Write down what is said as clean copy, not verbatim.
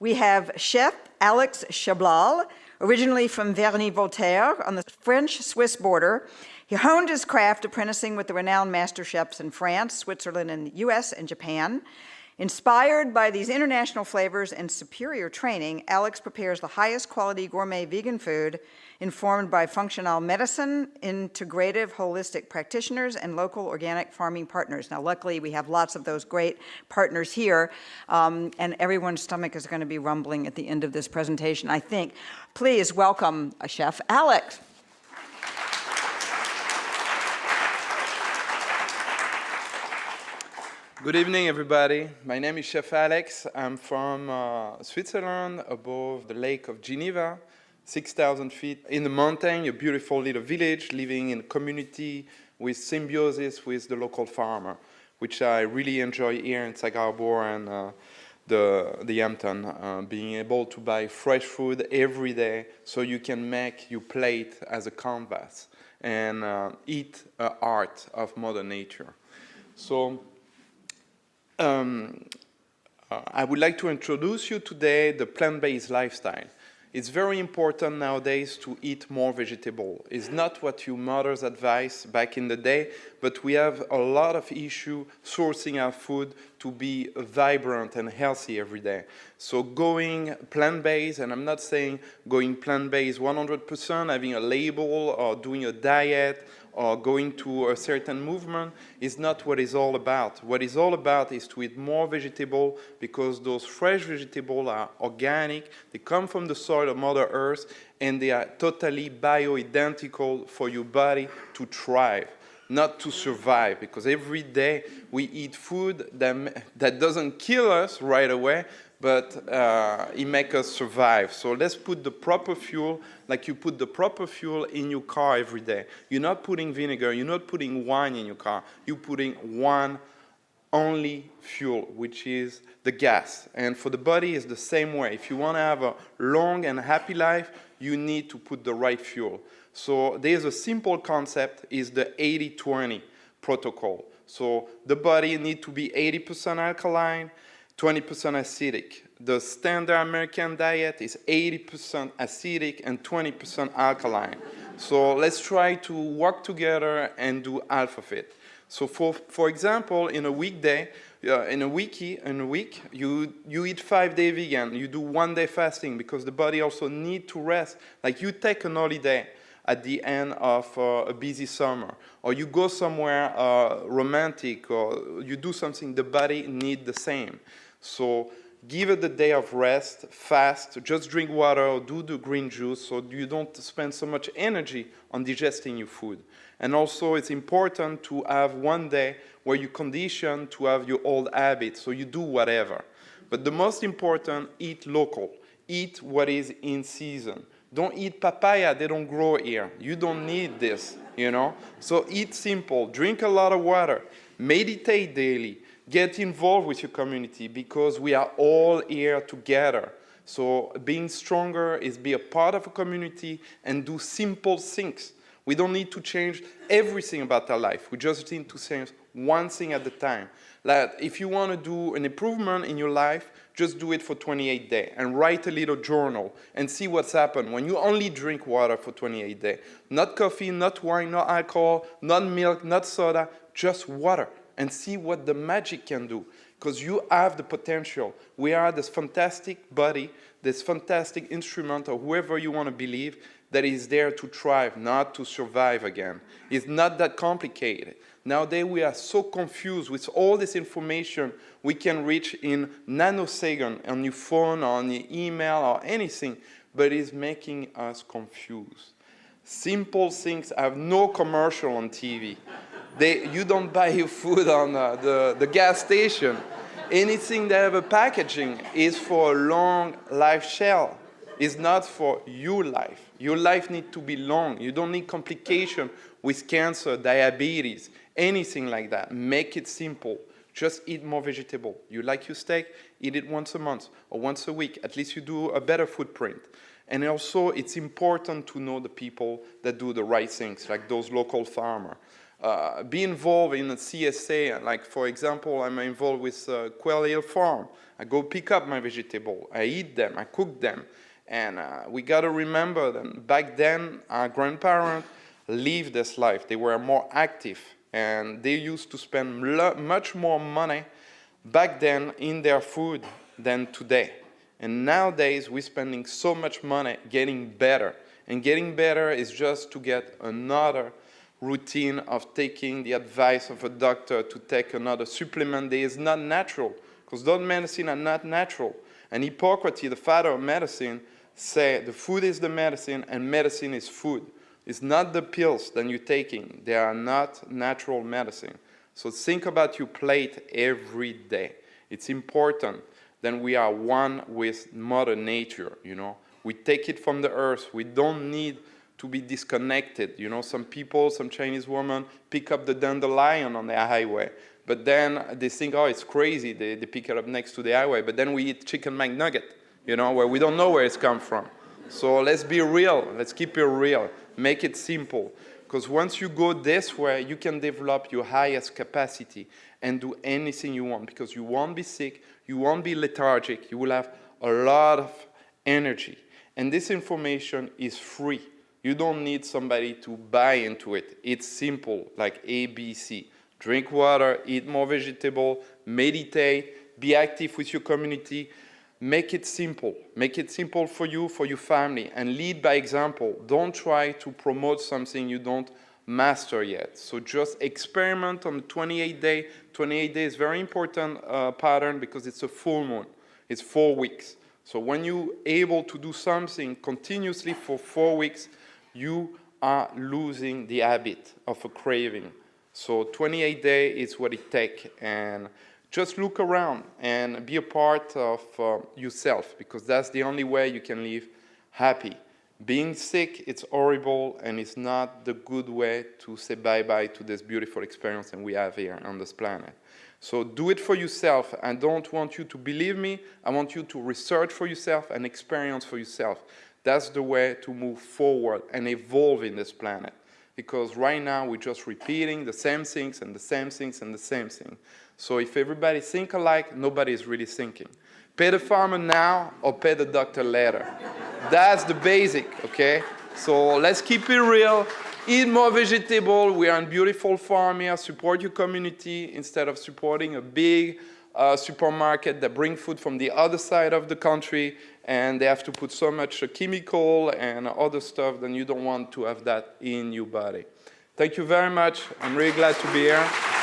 We have Chef Alex Chablal, originally from Verny-Voltaire on the French-Swiss border. He honed his craft apprenticing with the renowned master chefs in France, Switzerland, and the US and Japan. Inspired by these international flavors and superior training, Alex prepares the highest quality gourmet vegan food informed by functional medicine, integrative holistic practitioners, and local organic farming partners. Now, luckily, we have lots of those great partners here, and everyone's stomach is going to be rumbling at the end of this presentation, I think. Please welcome Chef Alex. Good evening, everybody. My name is Chef Alex. I'm from Switzerland, above the Lake of Geneva, 6,000 feet in the mountain, a beautiful little village, living in a community with symbiosis with the local farmer, which I really enjoy here in Sag Harbor and the Hampton, being able to buy fresh food every day so you can make your plate as a canvas and eat art of Mother Nature. So I would like to introduce you today the plant-based lifestyle. It's very important nowadays to eat more vegetable. It's not what your mothers advised back in the day, but we have a lot of issue sourcing our food to be vibrant and healthy every day. So going plant-based, and I'm not saying going plant-based 100%, having a label or doing a diet or going to a certain movement is not what it's all about. What it's all about is to eat more vegetable, because those fresh vegetables are organic, they come from the soil of Mother Earth, and they are totally bio-identical for your body to thrive, not to survive, because every day we eat food that doesn't kill us right away, but it makes us survive. So let's put the proper fuel, like you put the proper fuel in your car every day. You're not putting vinegar, you're not putting wine in your car, you're putting one only fuel, which is the gas. And for the body, it's the same way. If you want to have a long and happy life, you need to put the right fuel. So there's a simple concept, is the 80-20 protocol. So the body needs to be 80% alkaline, 20% acidic. The standard American diet is 80% acidic and 20% alkaline. So let's try to work together and do half of it. So for example, in a weekday, in a week, you eat 5 days vegan. You do 1 day fasting, because the body also needs to rest. Like you take an holiday at the end of a busy summer, or you go somewhere romantic, or you do something, the body needs the same. So give it the day of rest, fast, just drink water or do the green juice so you don't spend so much energy on digesting your food. And also it's important to have 1 day where you condition to have your old habits, so you do whatever. But the most important, eat local. Eat what is in season. Don't eat papaya, they don't grow here. You don't need this, you know? So eat simple, drink a lot of water, meditate daily. Get involved with your community, because we are all here together. So being stronger is be a part of a community and do simple things. We don't need to change everything about our life. We just need to change one thing at a time. Like if you want to do an improvement in your life, just do it for 28 days and write a little journal and see what's happened when you only drink water for 28 days. Not coffee, not wine, not alcohol, not milk, not soda, just water. And see what the magic can do, because you have the potential. We are this fantastic body, this fantastic instrument, or whoever you want to believe, that is there to thrive, not to survive again. It's not that complicated. Nowadays we are so confused with all this information we can reach in nanosecond on your phone, or on your email, or anything, but it's making us confused. Simple things have no commercial on TV. You don't buy your food on the gas station. Anything that have a packaging is for a long life shelf. It's not for your life. Your life needs to be long. You don't need complication with cancer, diabetes, anything like that. Make it simple. Just eat more vegetable. You like your steak, eat it once a month or once a week. At least you do a better footprint. And also, it's important to know the people that do the right things, like those local farmers. be involved in a CSA. Like, for example, I'm involved with Quail Hill Farm. I go pick up my vegetable, I eat them, I cook them. And we got to remember that back then, our grandparents lived this life. They were more active, and they used to spend much more money back then in their food than today. And nowadays, we're spending so much money getting better. And getting better is just to get another routine of taking the advice of a doctor to take another supplement that is not natural, because those medicines are not natural. And Hippocrates, the father of medicine, say the food is the medicine and medicine is food. It's not the pills that you're taking. They are not natural medicine. So think about your plate every day. It's important that we are one with Mother Nature, you know. We take it from the earth. We don't need to be disconnected. You know, some people, some Chinese women pick up the dandelion on the highway. But then they think, oh, it's crazy. They pick it up next to the highway. But then we eat chicken McNugget, you know, where we don't know where it's come from. So let's be real. Let's keep it real. Make it simple. Because once you go this way, you can develop your highest capacity and do anything you want. Because you won't be sick. You won't be lethargic. You will have a lot of energy. And this information is free. You don't need somebody to buy into it. It's simple, like ABC. Drink water, eat more vegetable, meditate, be active with your community. Make it simple. Make it simple for you, for your family, and lead by example. Don't try to promote something you don't master yet. So just experiment on the 28 day. 28 days is very important pattern because it's a full moon. It's 4 weeks. So when you're able to do something continuously for 4 weeks, you are losing the habit of a craving. So 28 days is what it takes. And just look around and be a part of yourself, because that's the only way you can live happy. Being sick, it's horrible, and it's not the good way to say bye-bye to this beautiful experience that we have here on this planet. So do it for yourself. I don't want you to believe me. I want you to research for yourself and experience for yourself. That's the way to move forward and evolve in this planet. Because right now we're just repeating the same things and the same things and the same thing. So if everybody think alike, nobody is really thinking. Pay the farmer now or pay the doctor later. That's the basic, okay? So let's keep it real. Eat more vegetable. We are in beautiful farm here. Support your community instead of supporting a big supermarket that bring food from the other side of the country, and they have to put so much chemical and other stuff, then you don't want to have that in your body. Thank you very much. I'm really glad to be here.